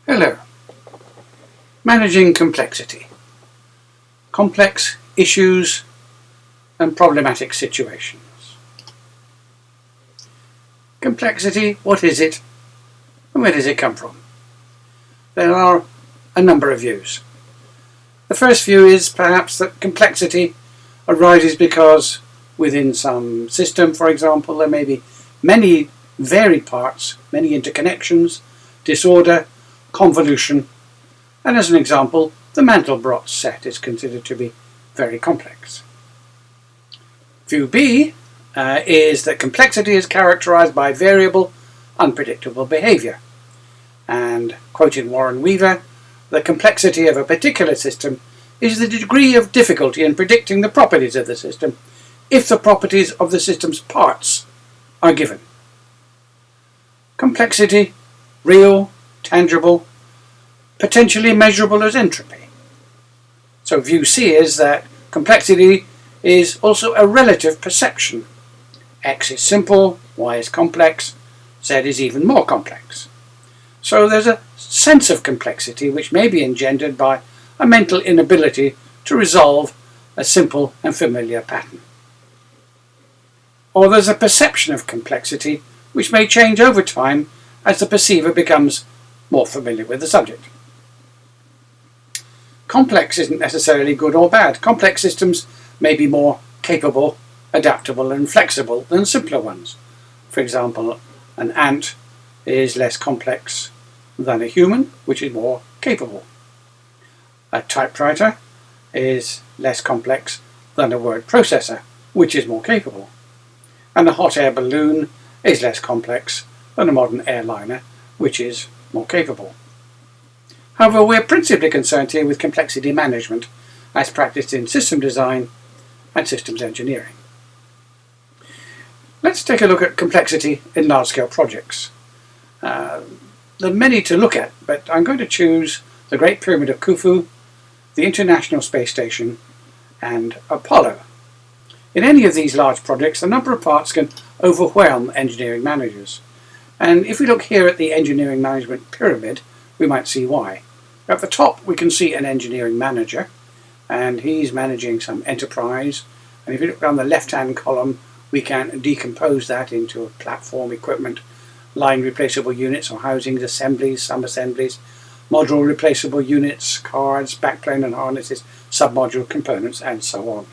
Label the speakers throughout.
Speaker 1: Hello. Managing complexity. Complex issues and problematic situations. Complexity, what is it and where does it come from? There are a number of views. The first view is perhaps that complexity arises because within some system, for example, there may be many varied parts, many interconnections, disorder, convolution, and as an example, the Mandelbrot set is considered to be very complex. View B is that complexity is characterized by variable, unpredictable behavior. And, quoting Warren Weaver, the complexity of a particular system is the degree of difficulty in predicting the properties of the system if the properties of the system's parts are given. Complexity, real, tangible, potentially measurable as entropy. So view C is that complexity is also a relative perception. X is simple, Y is complex, Z is even more complex. So there's a sense of complexity which may be engendered by a mental inability to resolve a simple and familiar pattern. Or there's a perception of complexity which may change over time as the perceiver becomes more familiar with the subject. Complex isn't necessarily good or bad. Complex systems may be more capable, adaptable and flexible than simpler ones. For example, an ant is less complex than a human, which is more capable. A typewriter is less complex than a word processor, which is more capable. And a hot air balloon is less complex than a modern airliner, which is more capable. However, we're principally concerned here with complexity management as practiced in system design and systems engineering. Let's take a look at complexity in large-scale projects. There are many to look at, but I'm going to choose the Great Pyramid of Khufu, the International Space Station, and Apollo. In any of these large projects, the number of parts can overwhelm engineering managers. And if we look here at the engineering management pyramid, we might see why. At the top, we can see an engineering manager, and he's managing some enterprise. And if you look down the left-hand column, we can decompose that into a platform, equipment, line replaceable units or housings, assemblies, sub-assemblies, module replaceable units, cards, backplane and harnesses, submodule components, and so on.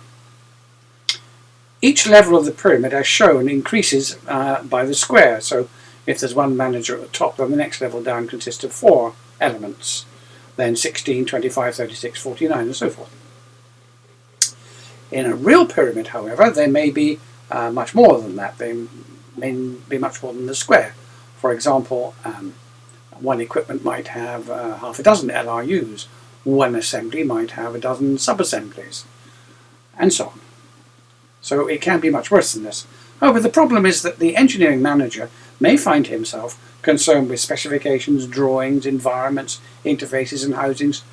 Speaker 1: Each level of the pyramid, as shown, increases by the square. So if there's one manager at the top, then the next level down consists of 4 elements. Then 16, 25, 36, 49, and so forth. In a real pyramid, however, there may be much more than that. They may be much more than the square. For example, one equipment might have half a dozen LRUs. One assembly might have a dozen sub-assemblies, and so on. So it can be much worse than this. However, the problem is that the engineering manager may find himself concerned with specifications, drawings, environments, interfaces and housings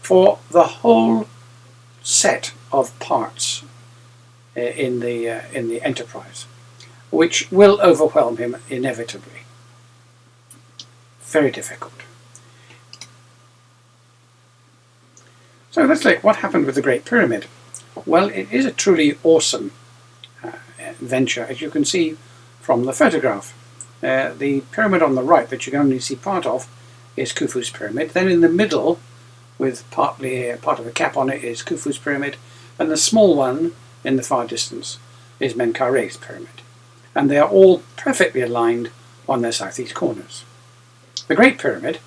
Speaker 1: for the whole set of parts in the enterprise, which will overwhelm him inevitably. Very difficult. So let's look what happened with the Great Pyramid. Well, it is a truly awesome venture, as you can see from the photograph. The pyramid on the right that you can only see part of is Khufu's pyramid. Then in the middle, with partly part of a cap on it, is Khufu's pyramid, and the small one in the far distance is Menkare's pyramid. And they are all perfectly aligned on their southeast corners. The Great Pyramid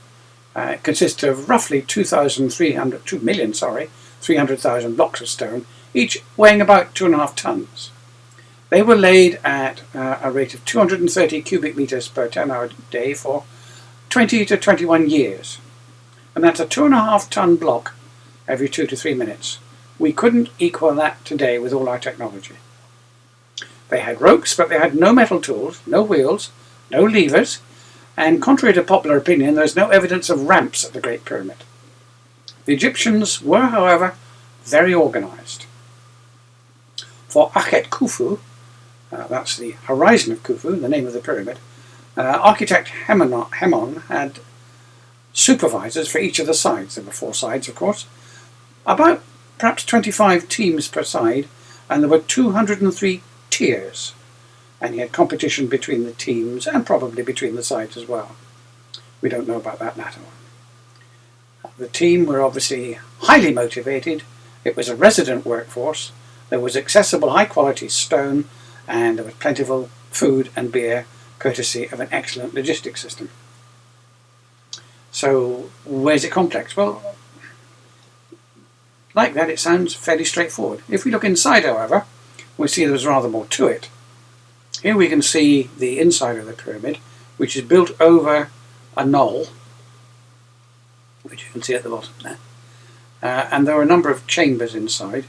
Speaker 1: consists of roughly 300,000 blocks of stone, each weighing about 2.5 tons. They were laid at a rate of 230 cubic meters per 10-hour day for 20 to 21 years. And that's a 2.5 ton block every 2 to 3 minutes. We couldn't equal that today with all our technology. They had ropes, but they had no metal tools, no wheels, no levers, and contrary to popular opinion, there's no evidence of ramps at the Great Pyramid. The Egyptians were, however, very organised. For Akhet Khufu, that's the horizon of Khufu, the name of the pyramid, architect Hemon had supervisors for each of the sides. There were 4 sides, of course, about perhaps 25 teams per side, and there were 203 tiers, and you had competition between the teams and probably between the sides as well. We don't know about that latter one. The team were obviously highly motivated. It was a resident workforce. There was accessible high quality stone, and there was plentiful food and beer, courtesy of an excellent logistics system. So where's it complex? Well, like that it sounds fairly straightforward. If we look inside, however, we see there's rather more to it. Here we can see the inside of the pyramid, which is built over a knoll, which you can see at the bottom there. And there are a number of chambers inside.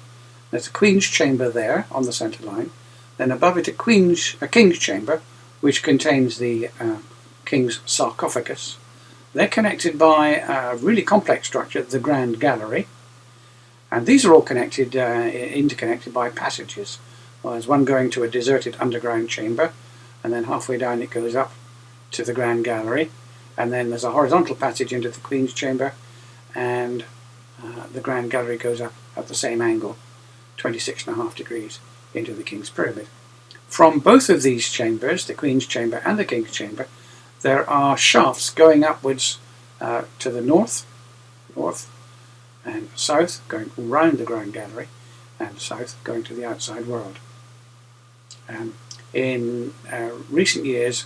Speaker 1: There's a queen's chamber there on the centre line. Then above it a king's chamber, which contains the king's sarcophagus. They're connected by a really complex structure, the Grand Gallery. And these are all connected, interconnected by passages. Well, there's one going to a deserted underground chamber, and then halfway down it goes up to the Grand Gallery, and then there's a horizontal passage into the Queen's chamber, and the Grand Gallery goes up at the same angle, 26.5 degrees, into the King's Pyramid. From both of these chambers, the Queen's chamber and the King's chamber, there are shafts going upwards to the north and south, going round the Grand Gallery, and south, going to the outside world. In recent years,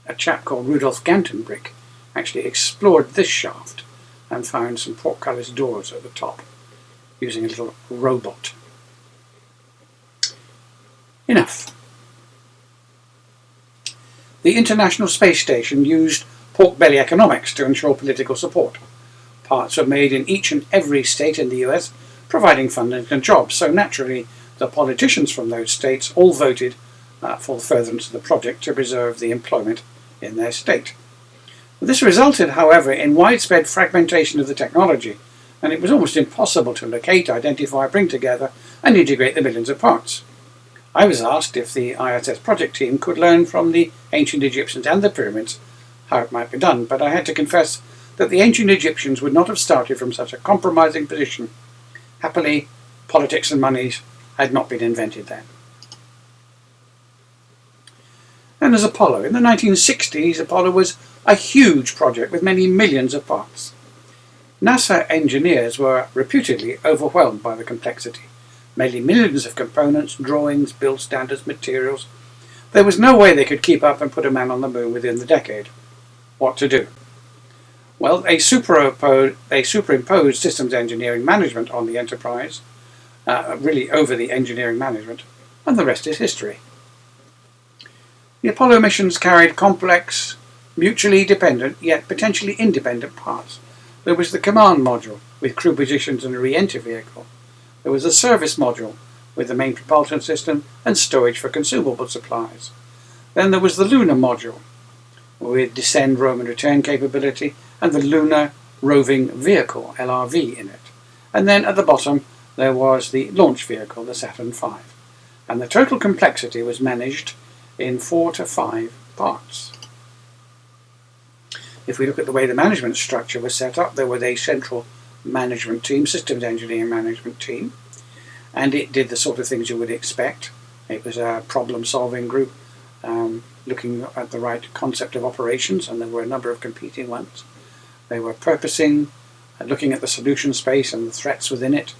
Speaker 1: a chap called Rudolf Gantenbrink actually explored this shaft and found some portcullis doors at the top using a little robot. Enough. The International Space Station used pork belly economics to ensure political support. Parts were made in each and every state in the US, providing funding and jobs, so naturally the politicians from those states all voted for the furtherance of the project to preserve the employment in their state. This resulted, however, in widespread fragmentation of the technology, and it was almost impossible to locate, identify, bring together and integrate the millions of parts. I was asked if the ISS project team could learn from the ancient Egyptians and the pyramids how it might be done, but I had to confess that the ancient Egyptians would not have started from such a compromising position. Happily, politics and monies had not been invented then. Then there's Apollo. In the 1960s, Apollo was a huge project with many millions of parts. NASA engineers were reputedly overwhelmed by the complexity. Mainly millions of components, drawings, build standards, materials. There was no way they could keep up and put a man on the moon within the decade. What to do? Well, they superimposed systems engineering management on the Enterprise, really over the engineering management, and the rest is history. The Apollo missions carried complex, mutually dependent, yet potentially independent parts. There was the command module, with crew positions and a re-entry vehicle. There was a service module, with the main propulsion system and storage for consumable supplies. Then there was the lunar module, with descend, roam and return capability, and the Lunar Roving Vehicle, LRV, in it. And then at the bottom there was the launch vehicle, the Saturn V. And the total complexity was managed in 4 to 5 parts. If we look at the way the management structure was set up, there was a central management team, systems engineering management team, and it did the sort of things you would expect. It was a problem-solving group looking at the right concept of operations, and there were a number of competing ones. They were purposing, looking at the solution space and the threats within it,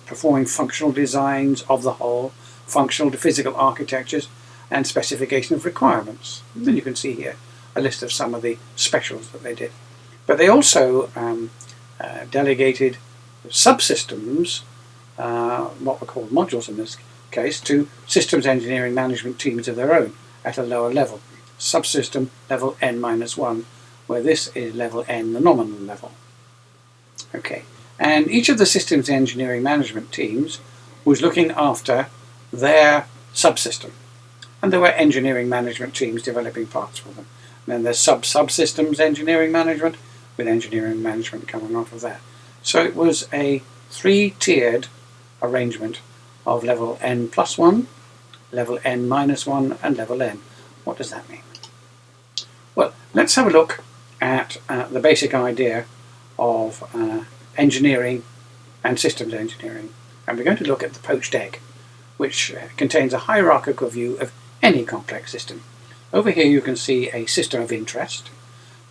Speaker 1: performing functional designs of the whole, functional to physical architectures, and specification of requirements. And then you can see here a list of some of the specials that they did. But they also delegated subsystems, what were called modules in this case, to systems engineering management teams of their own at a lower level, subsystem level N-1, where this is level N, the nominal level. Okay, and each of the systems engineering management teams was looking after their subsystem, and there were engineering management teams developing parts for them. And then there's subsystems engineering management, with engineering management coming off of that. So it was a 3-tiered arrangement of level N+1, level N-1, and level N. What does that mean? Well, let's have a look at the basic idea of engineering and systems engineering, and we're going to look at the poached egg, which contains a hierarchical view of any complex system. Over here you can see a system of interest.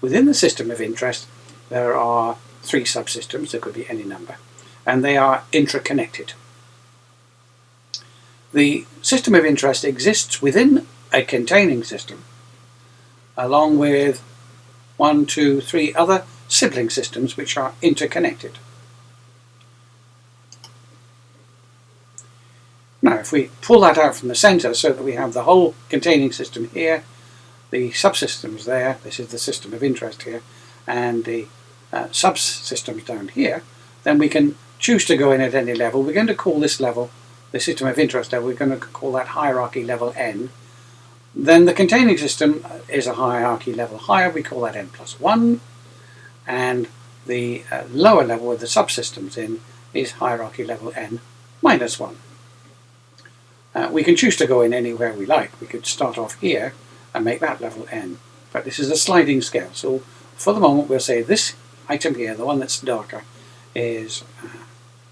Speaker 1: Within the system of interest there are 3 subsystems, there could be any number, and they are intraconnected. The system of interest exists within a containing system, along with 1, 2, 3 other sibling systems which are interconnected. Now, if we pull that out from the center so that we have the whole containing system here, the subsystems there, this is the system of interest here, and the subsystems down here, then we can choose to go in at any level. We're going to call this level, the system of interest level, we're going to call that hierarchy level n. Then the containing system is a hierarchy level higher, we call that n+1, and the lower level with the subsystems in is hierarchy level n-1. We can choose to go in anywhere we like. We could start off here and make that level n, but this is a sliding scale, so for the moment we'll say this item here, the one that's darker, is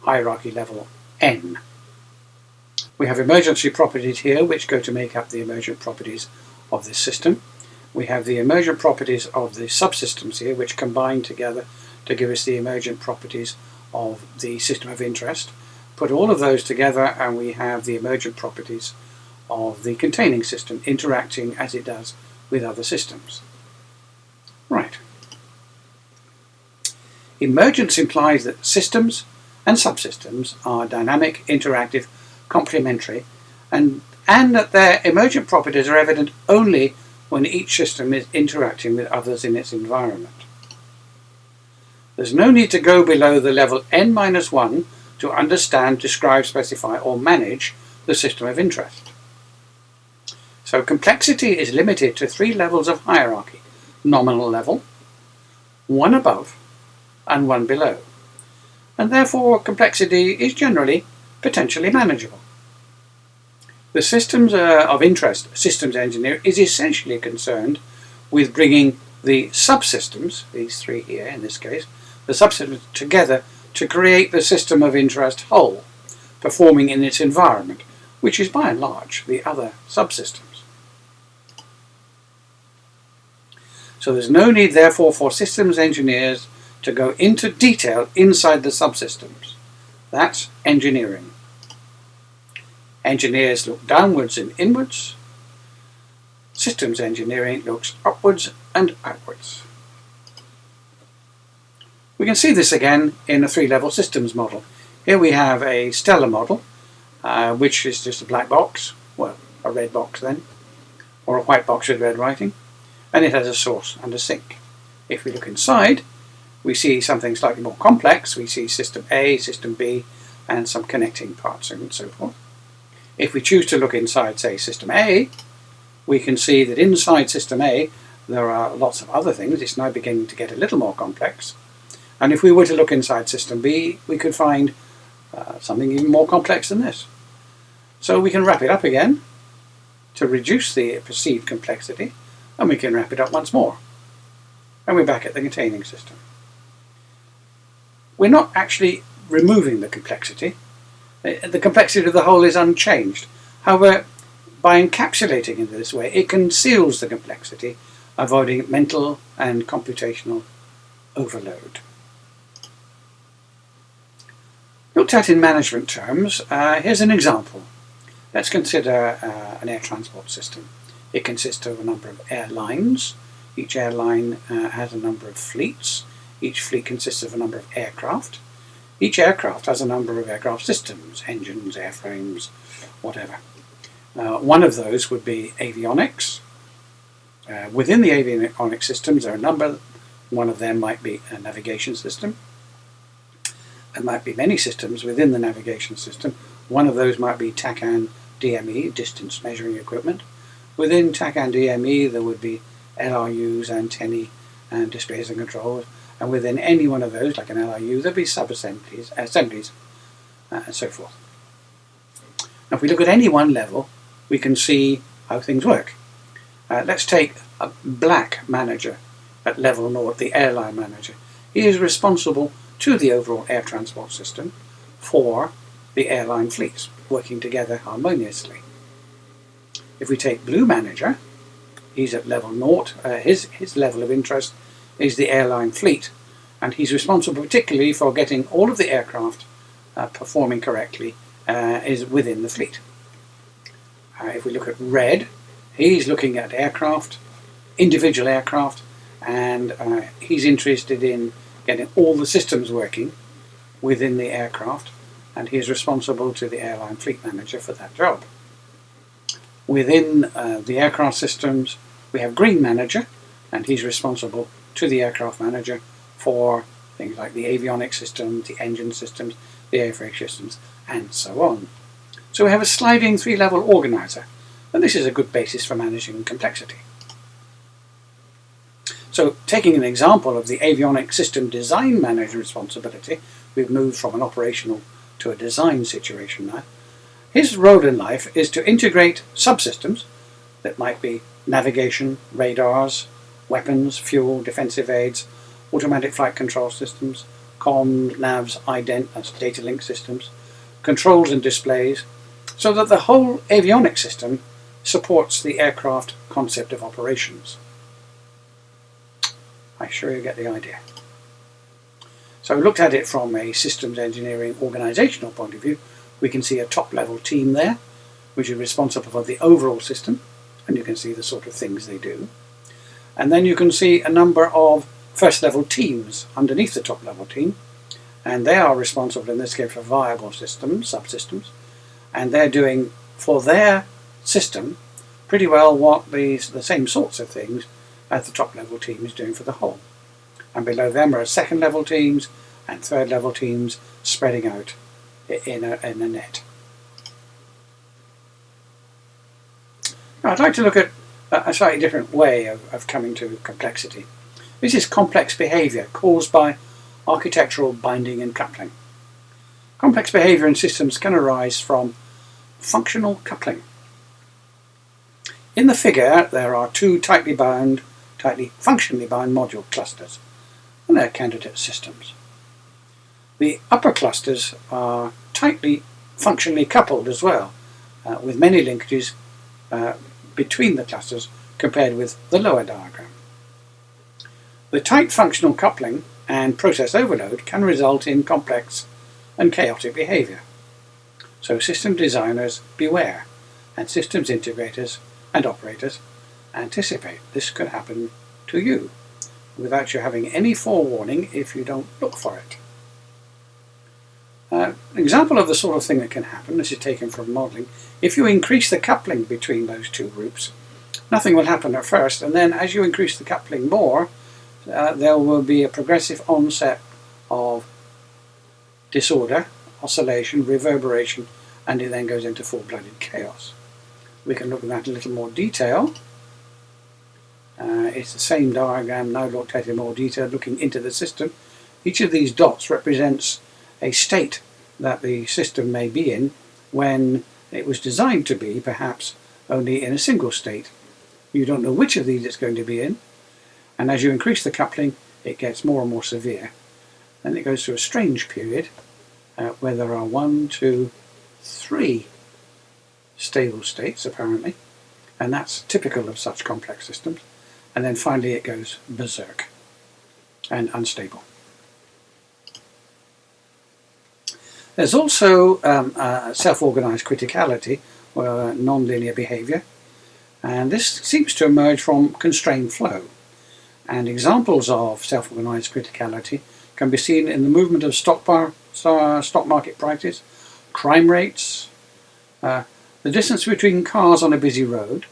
Speaker 1: hierarchy level n. We have emergency properties here which go to make up the emergent properties of this system. We have the emergent properties of the subsystems here which combine together to give us the emergent properties of the system of interest. Put all of those together and we have the emergent properties of the containing system interacting as it does with other systems. Right. Emergence implies that systems and subsystems are dynamic, interactive, complementary, and that their emergent properties are evident only when each system is interacting with others in its environment. There's no need to go below the level n-1 to understand, describe, specify, or manage the system of interest. So complexity is limited to 3 levels of hierarchy: nominal level, 1 above, and 1 below. And therefore complexity is generally potentially manageable. The systems of interest systems engineer is essentially concerned with bringing the subsystems, these 3 here in this case, the subsystems together to create the system of interest whole, performing in its environment, which is by and large the other subsystems. So there's no need therefore for systems engineers to go into detail inside the subsystems. That's engineering. Engineers look downwards and inwards. Systems engineering looks upwards and outwards. We can see this again in a 3-level systems model. Here we have a stellar model, which is just a black box, well, a red box then, or a white box with red writing, and it has a source and a sink. If we look inside, we see something slightly more complex. We see system A, system B, and some connecting parts and so forth. If we choose to look inside, say, system A, we can see that inside system A there are lots of other things. It's now beginning to get a little more complex. And if we were to look inside system B, we could find something even more complex than this. So we can wrap it up again to reduce the perceived complexity, and we can wrap it up once more. And we're back at the containing system. We're not actually removing the complexity. The complexity of the whole is unchanged. However, by encapsulating in this way, it conceals the complexity, avoiding mental and computational overload. Looked at in management terms, here's an example. Let's consider an air transport system. It consists of a number of airlines. Each airline has a number of fleets. Each fleet consists of a number of aircraft. Each aircraft has a number of aircraft systems, engines, airframes, whatever. One of those would be avionics. Within the avionics systems there are a number. One of them might be a navigation system. There might be many systems within the navigation system. One of those might be TACAN DME, distance measuring equipment. Within TACAN DME there would be LRUs, antennae, and displays and controls. And within any one of those, like an LRU, there'll be sub-assemblies, assemblies, and so forth. Now, if we look at any one level, we can see how things work. Let's take a black manager at level 0, the airline manager. He is responsible to the overall air transport system for the airline fleets, working together harmoniously. If we take blue manager, he's at level 0. His level of interest is the airline fleet, and he's responsible particularly for getting all of the aircraft performing correctly is within the fleet. If we look at red, he's looking at aircraft, individual aircraft, and he's interested in getting all the systems working within the aircraft, and he's responsible to the airline fleet manager for that job. Within the aircraft systems, we have green manager, and he's responsible to the aircraft manager for things like the avionics systems, the engine systems, the airframe systems, and so on. So we have a sliding 3-level organizer, and this is a good basis for managing complexity. So, taking an example of the avionics system design manager responsibility, we've moved from an operational to a design situation now. His role in life is to integrate subsystems that might be navigation, radars, weapons, fuel, defensive aids, automatic flight control systems, comms, navs, ident, that's data link systems, controls and displays, so that the whole avionics system supports the aircraft concept of operations. I'm sure you get the idea. So we looked at it from a systems engineering organisational point of view. We can see a top-level team there, which is responsible for the overall system, and you can see the sort of things they do. And then you can see a number of first-level teams underneath the top-level team, and they are responsible in this case for viable systems, subsystems, and they're doing for their system pretty well what the same sorts of things as the top-level team is doing for the whole. And below them are second-level teams and third-level teams spreading out in a net. Now, I'd like to look at a slightly different way of coming to complexity. This is complex behaviour caused by architectural binding and coupling. Complex behaviour in systems can arise from functional coupling. In the figure, there are two tightly functionally bound module clusters, and they're candidate systems. The upper clusters are tightly functionally coupled as well, with many linkages between the clusters compared with the lower diagram. The tight functional coupling and process overload can result in complex and chaotic behaviour. So system designers beware, and systems integrators and operators anticipate this could happen to you without you having any forewarning if you don't look for it. An example of the sort of thing that can happen, this is taken from modelling, if you increase the coupling between those two groups, nothing will happen at first, and then as you increase the coupling more, there will be a progressive onset of disorder, oscillation, reverberation, and it then goes into full-blooded chaos. We can look at that in a little more detail. It's the same diagram now looked at in more detail, looking into the system. Each of these dots represents a state that the system may be in when it was designed to be perhaps only in a single state. You don't know which of these it's going to be in, and as you increase the coupling it gets more and more severe. Then it goes through a strange period where there are 1, 2, 3 stable states apparently, and that's typical of such complex systems, and then finally it goes berserk and unstable. There's also self-organized criticality, or non-linear behavior, and this seems to emerge from constrained flow. And examples of self-organized criticality can be seen in the movement of stock market prices, crime rates, the distance between cars on a busy road,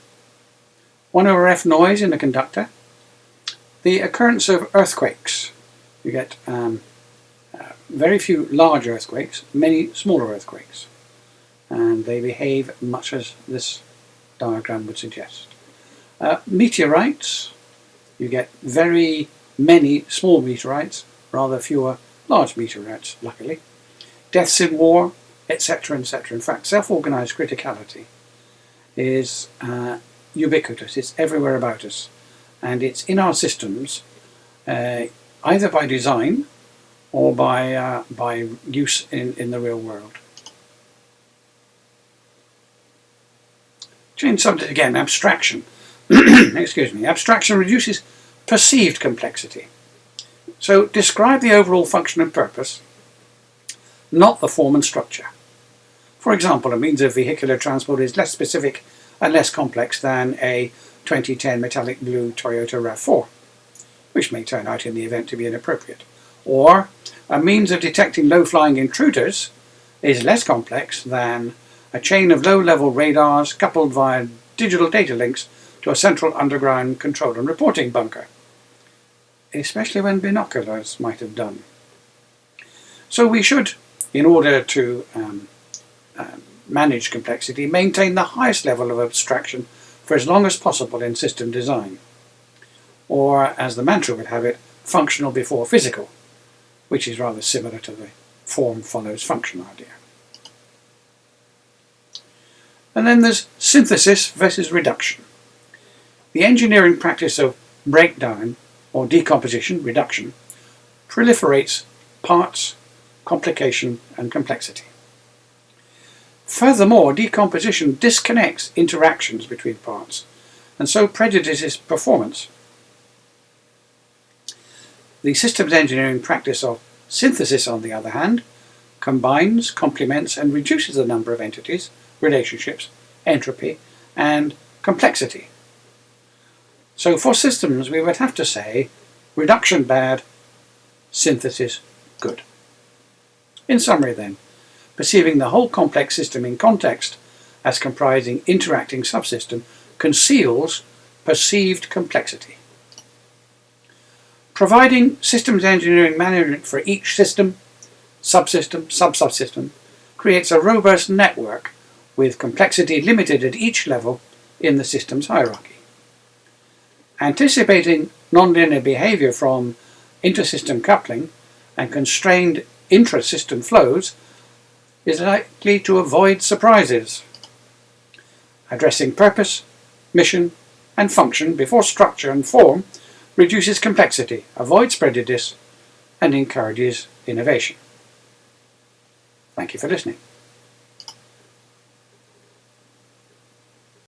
Speaker 1: 1/f noise in a conductor, the occurrence of earthquakes. You get very few large earthquakes, many smaller earthquakes, and they behave much as this diagram would suggest. Meteorites, you get very many small meteorites, rather fewer large meteorites, luckily. Deaths in war, etc., etc. In fact, self-organized criticality is ubiquitous, it's everywhere about us, and it's in our systems either by design or by use in the real world. Change subject again, abstraction. Excuse me. Abstraction reduces perceived complexity. So describe the overall function and purpose, not the form and structure. For example, a means of vehicular transport is less specific and less complex than a 2010 metallic blue Toyota RAV4, which may turn out in the event to be inappropriate. Or a means of detecting low-flying intruders is less complex than a chain of low-level radars coupled via digital data links to a central underground control and reporting bunker, especially when binoculars might have done. So we should, in order to manage complexity, maintain the highest level of abstraction for as long as possible in system design. Or, as the mantra would have it, functional before physical, which is rather similar to the form follows function idea. And then there's synthesis versus reduction. The engineering practice of breakdown or decomposition, reduction, proliferates parts, complication and complexity. Furthermore, decomposition disconnects interactions between parts and so prejudices performance. The systems engineering practice of synthesis, on the other hand, combines, complements and reduces the number of entities, relationships, entropy and complexity. So for systems we would have to say reduction bad, synthesis good. In summary then, perceiving the whole complex system in context as comprising interacting subsystem conceals perceived complexity. Providing systems engineering management for each system, subsystem, sub-subsystem creates a robust network with complexity limited at each level in the system's hierarchy. Anticipating nonlinear behavior from intersystem coupling and constrained intra-system flows is likely to avoid surprises. Addressing purpose, mission and function before structure and form reduces complexity, avoids prejudice and encourages innovation. Thank you for listening.